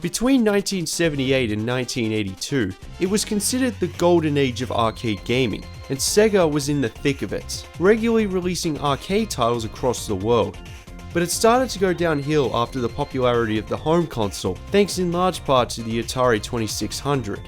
Between 1978 and 1982, it was considered the golden age of arcade gaming, and Sega was in the thick of it, regularly releasing arcade titles across the world. But it started to go downhill after the popularity of the home console, thanks in large part to the Atari 2600.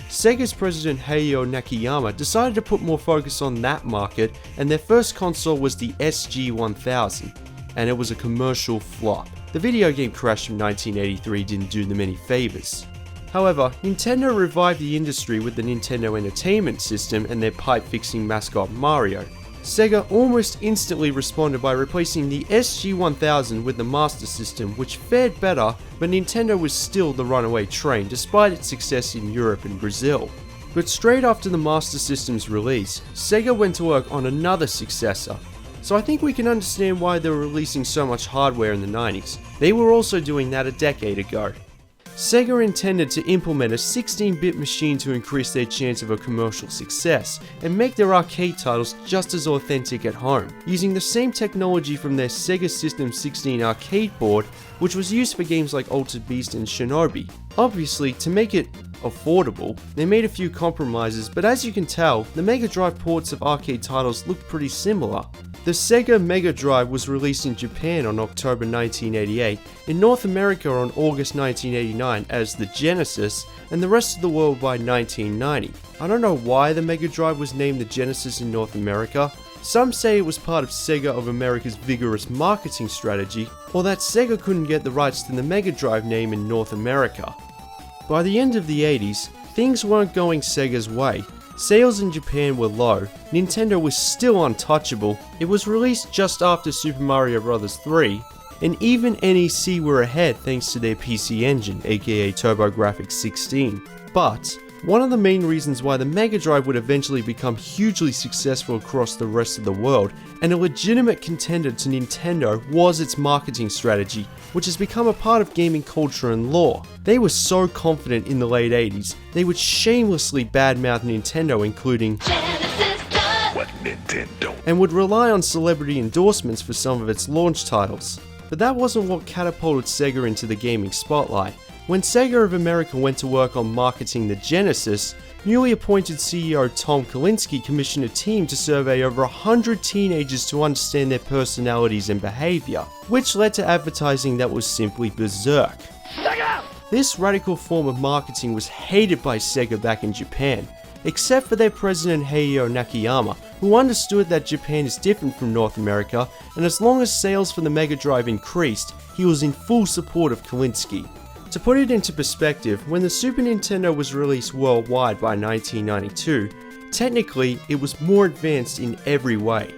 Sega's president Hayao Nakayama decided to put more focus on that market, and their first console was the SG-1000, and it was a commercial flop. The video game crash from 1983 didn't do them any favors. However, Nintendo revived the industry with the Nintendo Entertainment System and their pipe-fixing mascot Mario. Sega almost instantly responded by replacing the SG-1000 with the Master System, which fared better, but Nintendo was still the runaway train despite its success in Europe and Brazil. But straight after the Master System's release, Sega went to work on another successor. So I think we can understand why they were releasing so much hardware in the 90s. They were also doing that a decade ago. Sega intended to implement a 16-bit machine to increase their chance of a commercial success, and make their arcade titles just as authentic at home, using the same technology from their Sega System 16 arcade board, which was used for games like Altered Beast and Shinobi. Obviously, to make it affordable, they made a few compromises, but as you can tell, the Mega Drive ports of arcade titles look pretty similar. The Sega Mega Drive was released in Japan on October 1988, in North America on August 1989 as the Genesis, and the rest of the world by 1990. I don't know why the Mega Drive was named the Genesis in North America. Some say it was part of Sega of America's vigorous marketing strategy, or that Sega couldn't get the rights to the Mega Drive name in North America. By the end of the 80s, things weren't going Sega's way. Sales in Japan were low, Nintendo was still untouchable, it was released just after Super Mario Bros. 3, and even NEC were ahead thanks to their PC Engine, aka TurboGrafx 16. But one of the main reasons why the Mega Drive would eventually become hugely successful across the rest of the world, and a legitimate contender to Nintendo, was its marketing strategy, which has become a part of gaming culture and lore. They were so confident in the late 80s, they would shamelessly badmouth Nintendo, including What Nintendo? and would rely on celebrity endorsements for some of its launch titles. But that wasn't what catapulted Sega into the gaming spotlight. When Sega of America went to work on marketing the Genesis, newly appointed CEO Tom Kalinske commissioned a team to survey over 100 teenagers to understand their personalities and behavior, which led to advertising that was simply berserk. This radical form of marketing was hated by Sega back in Japan, except for their president Hayao Nakayama, who understood that Japan is different from North America, and as long as sales for the Mega Drive increased, he was in full support of Kalinske. To put it into perspective, when the Super Nintendo was released worldwide by 1992, technically it was more advanced in every way,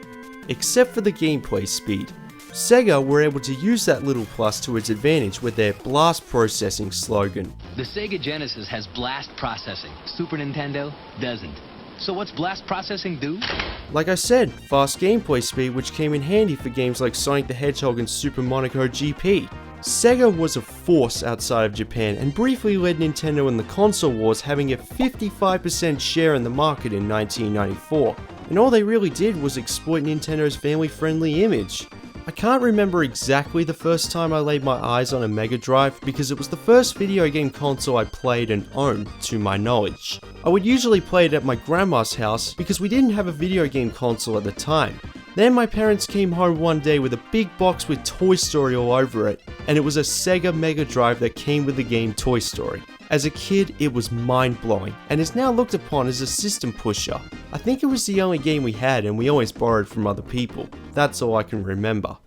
except for the gameplay speed. Sega were able to use that little plus to its advantage with their blast processing slogan. The Sega Genesis has blast processing. Super Nintendo doesn't. So what's blast processing do? Like I said, fast gameplay speed, which came in handy for games like Sonic the Hedgehog and Super Monaco GP. Sega was a force outside of Japan and briefly led Nintendo in the console wars, having a 55% share in the market in 1994, and all they really did was exploit Nintendo's family-friendly image. I can't remember exactly the first time I laid my eyes on a Mega Drive because it was the first video game console I played and owned, to my knowledge. I would usually play it at my grandma's house because we didn't have a video game console at the time. Then my parents came home one day with a big box with Toy Story all over it, and it was a Sega Mega Drive that came with the game Toy Story. As a kid, it was mind-blowing, and is now looked upon as a system pusher. I think it was the only game we had, and we always borrowed from other people. That's all I can remember.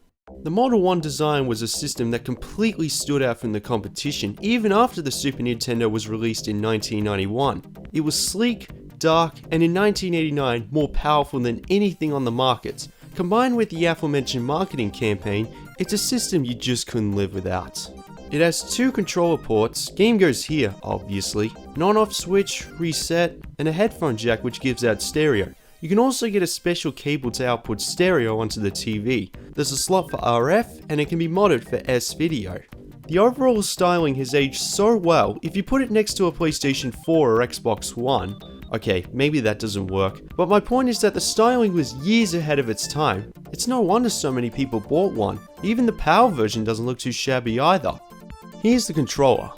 The Model 1 design was a system that completely stood out from the competition, even after the Super Nintendo was released in 1991. It was sleek, dark, and in 1989, more powerful than anything on the market. Combined with the aforementioned marketing campaign, it's a system you just couldn't live without. It has two controller ports, game goes here obviously, an on-off switch, reset, and a headphone jack which gives out stereo. You can also get a special cable to output stereo onto the TV. There's a slot for RF, and it can be modded for S-Video. The overall styling has aged so well, if you put it next to a PlayStation 4 or Xbox One, okay, maybe that doesn't work, but my point is that the styling was years ahead of its time. It's no wonder so many people bought one. Even the PAL version doesn't look too shabby either. Here's the controller.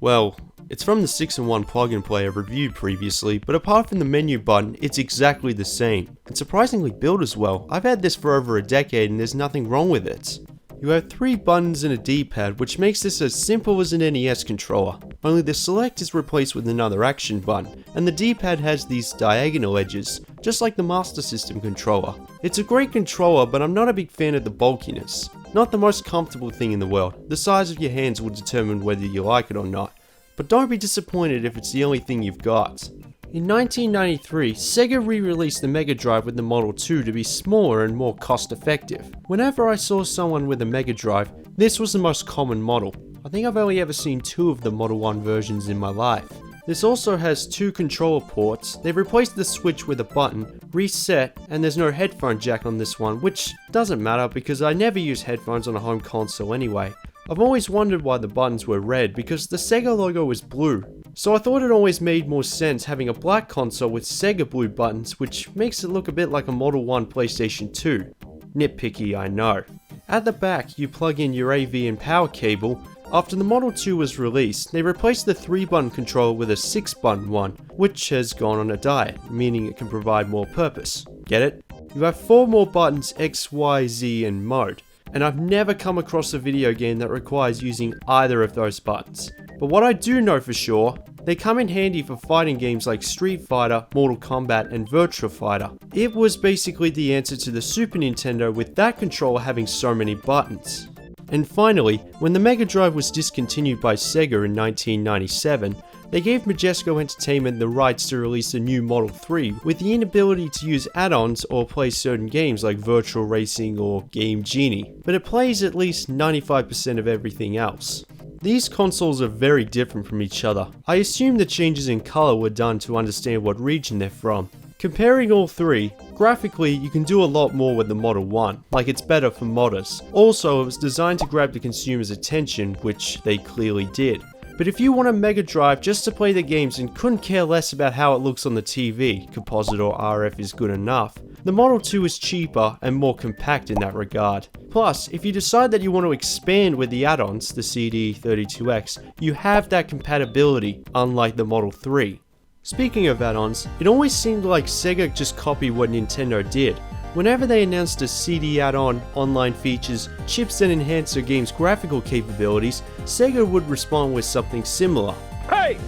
Well, it's from the 6-in-1 plug-and play I reviewed previously, but apart from the menu button, it's exactly the same. And surprisingly built as well. I've had this for over a decade and there's nothing wrong with it. You have 3 buttons and a D-pad, which makes this as simple as an NES controller. Only the select is replaced with another action button, and the D-pad has these diagonal edges, just like the Master System controller. It's a great controller, but I'm not a big fan of the bulkiness. Not the most comfortable thing in the world. The size of your hands will determine whether you like it or not. But don't be disappointed if it's the only thing you've got. In 1993, Sega re-released the Mega Drive with the Model 2 to be smaller and more cost-effective. Whenever I saw someone with a Mega Drive, this was the most common model. I think I've only ever seen 2 of the Model 1 versions in my life. This also has 2 controller ports. They've replaced the switch with a button, reset, and there's no headphone jack on this one, which doesn't matter because I never use headphones on a home console anyway. I've always wondered why the buttons were red because the Sega logo is blue. So I thought it always made more sense having a black console with Sega blue buttons, which makes it look a bit like a Model 1 PlayStation 2. Nitpicky, I know. At the back, you plug in your AV and power cable. After the Model 2 was released, they replaced the 3-button controller with a 6-button one, which has gone on a diet, meaning it can provide more purpose. Get it? You have 4 more buttons, X, Y, Z, and mode. And I've never come across a video game that requires using either of those buttons. But what I do know for sure, they come in handy for fighting games like Street Fighter, Mortal Kombat, and Virtua Fighter. It was basically the answer to the Super Nintendo with that controller having so many buttons. And finally, when the Mega Drive was discontinued by Sega in 1997, they gave Majesco Entertainment the rights to release a new Model 3 with the inability to use add-ons or play certain games like Virtual Racing or Game Genie, but it plays at least 95% of everything else. These consoles are very different from each other. I assume the changes in color were done to understand what region they're from. Comparing all 3, graphically you can do a lot more with the Model 1, like it's better for modders. Also, it was designed to grab the consumer's attention, which they clearly did. But if you want a Mega Drive just to play the games and couldn't care less about how it looks on the TV, composite or RF is good enough, the Model 2 is cheaper and more compact in that regard. Plus, if you decide that you want to expand with the add-ons, the CD32X, you have that compatibility, unlike the Model 3. Speaking of add-ons, it always seemed like Sega just copied what Nintendo did. Whenever they announced a CD add-on, online features, chips that enhance their game's graphical capabilities, Sega would respond with something similar. Hey!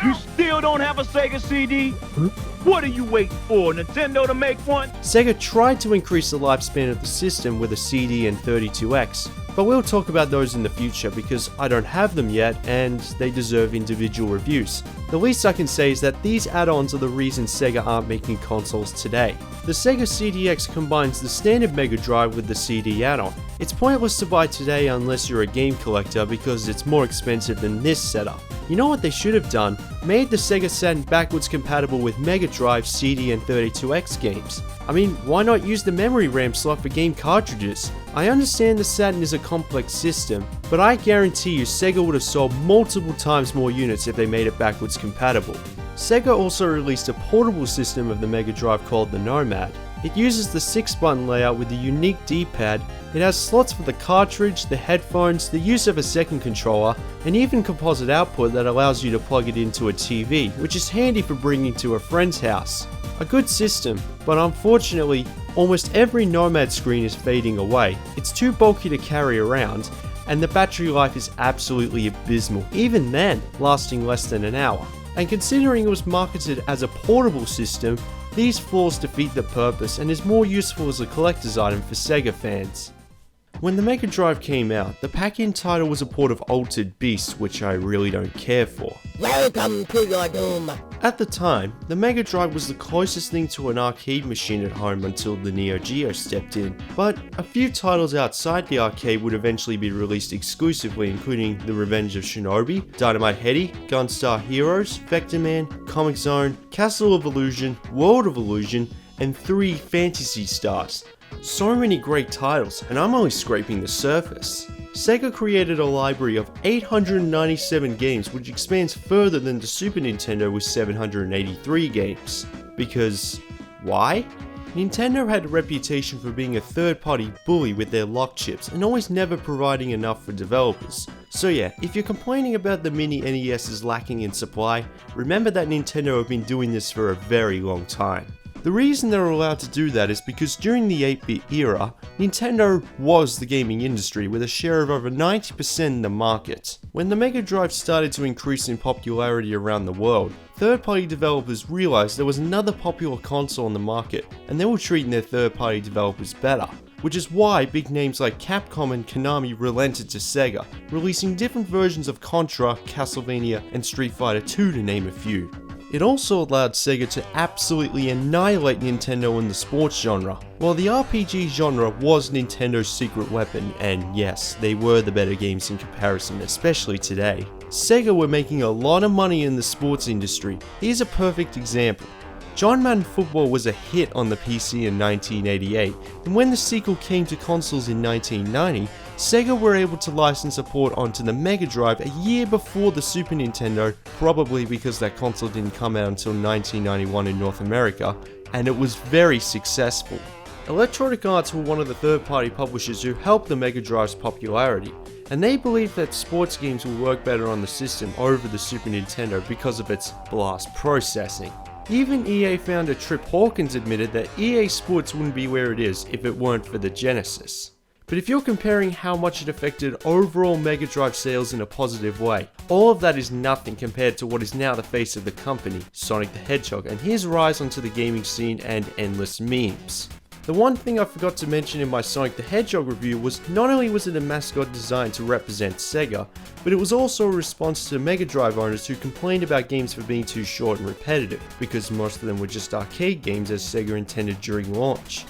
You still don't have a Sega CD? What are you waiting for, Nintendo to make one? Sega tried to increase the lifespan of the system with a CD and 32X, but we'll talk about those in the future because I don't have them yet and they deserve individual reviews. The least I can say is that these add-ons are the reason Sega aren't making consoles today. The Sega CDX combines the standard Mega Drive with the CD add-on. It's pointless to buy today unless you're a game collector because it's more expensive than this setup. You know what they should have done? Made the Sega Saturn backwards compatible with Mega Drive, CD and 32X games. I mean, why not use the memory RAM slot for game cartridges? I understand the Saturn is a complex system, but I guarantee you Sega would have sold multiple times more units if they made it backwards compatible. Sega also released a portable system of the Mega Drive called the Nomad. It uses the 6-button layout with a unique D-pad. It has slots for the cartridge, the headphones, the use of a second controller, and even composite output that allows you to plug it into a TV, which is handy for bringing to a friend's house. A good system, but unfortunately, almost every Nomad screen is fading away. It's too bulky to carry around, and the battery life is absolutely abysmal, even then, lasting less than an hour. And considering it was marketed as a portable system, these flaws defeat the purpose and is more useful as a collector's item for Sega fans. When the Mega Drive came out, the pack-in title was a port of Altered Beast, which I really don't care for. Welcome to your doom. At the time, the Mega Drive was the closest thing to an arcade machine at home until the Neo Geo stepped in, but a few titles outside the arcade would eventually be released exclusively, including The Revenge of Shinobi, Dynamite Headdy, Gunstar Heroes, Vector Man, Comic Zone, Castle of Illusion, World of Illusion, and 3 Fantasy Stars. So many great titles, and I'm only scraping the surface. Sega created a library of 897 games, which expands further than the Super Nintendo with 783 games. Because why? Nintendo had a reputation for being a third-party bully with their lock chips and always never providing enough for developers. So yeah, if you're complaining about the mini NES's lacking in supply, remember that Nintendo have been doing this for a very long time. The reason they're allowed to do that is because during the 8-bit era, Nintendo was the gaming industry with a share of over 90% in the market. When the Mega Drive started to increase in popularity around the world, third-party developers realized there was another popular console on the market, and they were treating their third-party developers better. Which is why big names like Capcom and Konami relented to Sega, releasing different versions of Contra, Castlevania, and Street Fighter 2 to name a few. It also allowed Sega to absolutely annihilate Nintendo in the sports genre. While the RPG genre was Nintendo's secret weapon, and yes, they were the better games in comparison, especially today, Sega were making a lot of money in the sports industry. Here's a perfect example. John Madden Football was a hit on the PC in 1988, and when the sequel came to consoles in 1990, Sega were able to license a port onto the Mega Drive a year before the Super Nintendo, probably because that console didn't come out until 1991 in North America, and it was very successful. Electronic Arts were one of the third-party publishers who helped the Mega Drive's popularity, and they believed that sports games will work better on the system over the Super Nintendo because of its blast processing. Even EA founder Trip Hawkins admitted that EA Sports wouldn't be where it is if it weren't for the Genesis. But if you're comparing how much it affected overall Mega Drive sales in a positive way, all of that is nothing compared to what is now the face of the company, Sonic the Hedgehog, and his rise onto the gaming scene and endless memes. The one thing I forgot to mention in my Sonic the Hedgehog review was not only was it a mascot designed to represent Sega, but it was also a response to Mega Drive owners who complained about games for being too short and repetitive, because most of them were just arcade games as Sega intended during launch.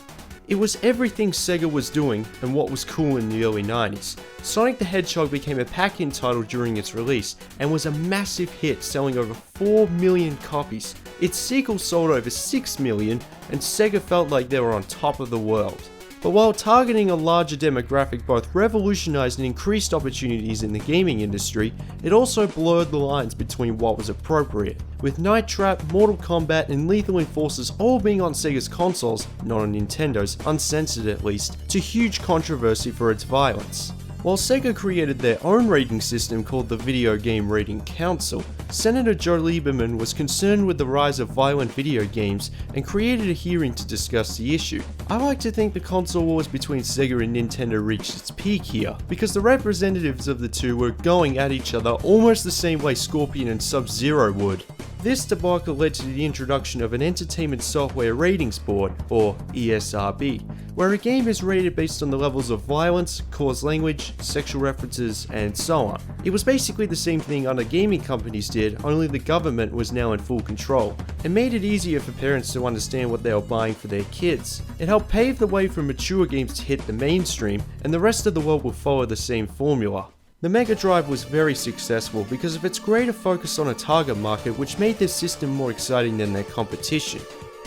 It was everything Sega was doing and what was cool in the early 90s. Sonic the Hedgehog became a pack-in title during its release and was a massive hit, selling over 4 million copies. Its sequel sold over 6 million, and Sega felt like they were on top of the world. But while targeting a larger demographic both revolutionized and increased opportunities in the gaming industry, it also blurred the lines between what was appropriate, with Night Trap, Mortal Kombat, and Lethal Enforcers all being on Sega's consoles, not on Nintendo's, uncensored at least, to huge controversy for its violence. While Sega created their own rating system called the Video Game Rating Council, Senator Joe Lieberman was concerned with the rise of violent video games and created a hearing to discuss the issue. I like to think the console wars between Sega and Nintendo reached its peak here, because the representatives of the two were going at each other almost the same way Scorpion and Sub-Zero would. This debacle led to the introduction of an Entertainment Software Ratings Board, or ESRB, where a game is rated based on the levels of violence, coarse language, sexual references, and so on. It was basically the same thing other gaming companies did, only the government was now in full control, and made it easier for parents to understand what they were buying for their kids. It helped pave the way for mature games to hit the mainstream, and the rest of the world will follow the same formula. The Mega Drive was very successful because of its greater focus on a target market, which made this system more exciting than their competition.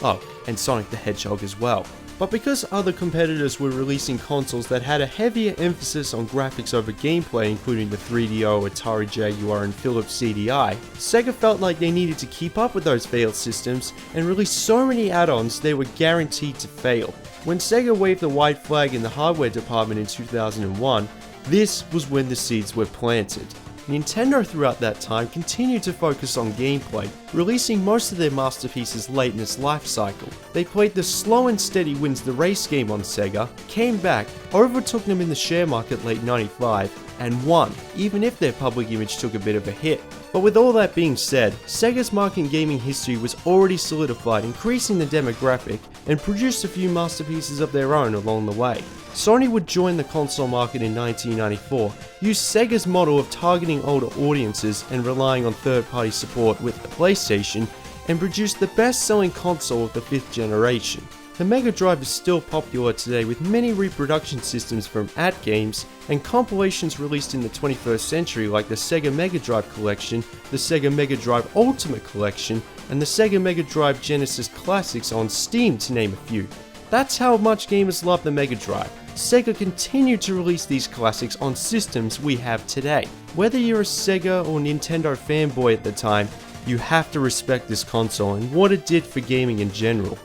Oh, and Sonic the Hedgehog as well. But because other competitors were releasing consoles that had a heavier emphasis on graphics over gameplay, including the 3DO, Atari Jaguar, and Philips CDI, Sega felt like they needed to keep up with those failed systems and release so many add-ons they were guaranteed to fail. When Sega waved the white flag in the hardware department in 2001, this was when the seeds were planted. Nintendo throughout that time continued to focus on gameplay, releasing most of their masterpieces late in its life cycle. They played the Slow and Steady Wins the Race game on Sega, came back, overtook them in the share market late 95, and won, even if their public image took a bit of a hit. But with all that being said, Sega's mark in gaming history was already solidified, increasing the demographic, and produced a few masterpieces of their own along the way. Sony would join the console market in 1994, use Sega's model of targeting older audiences and relying on third-party support with the PlayStation, and produce the best-selling console of the 5th generation. The Mega Drive is still popular today, with many reproduction systems from AT-games and compilations released in the 21st century like the Sega Mega Drive Collection, the Sega Mega Drive Ultimate Collection, and the Sega Mega Drive Genesis Classics on Steam, to name a few. That's how much gamers love the Mega Drive. Sega continued to release these classics on systems we have today. Whether you're a Sega or Nintendo fanboy at the time, you have to respect this console and what it did for gaming in general.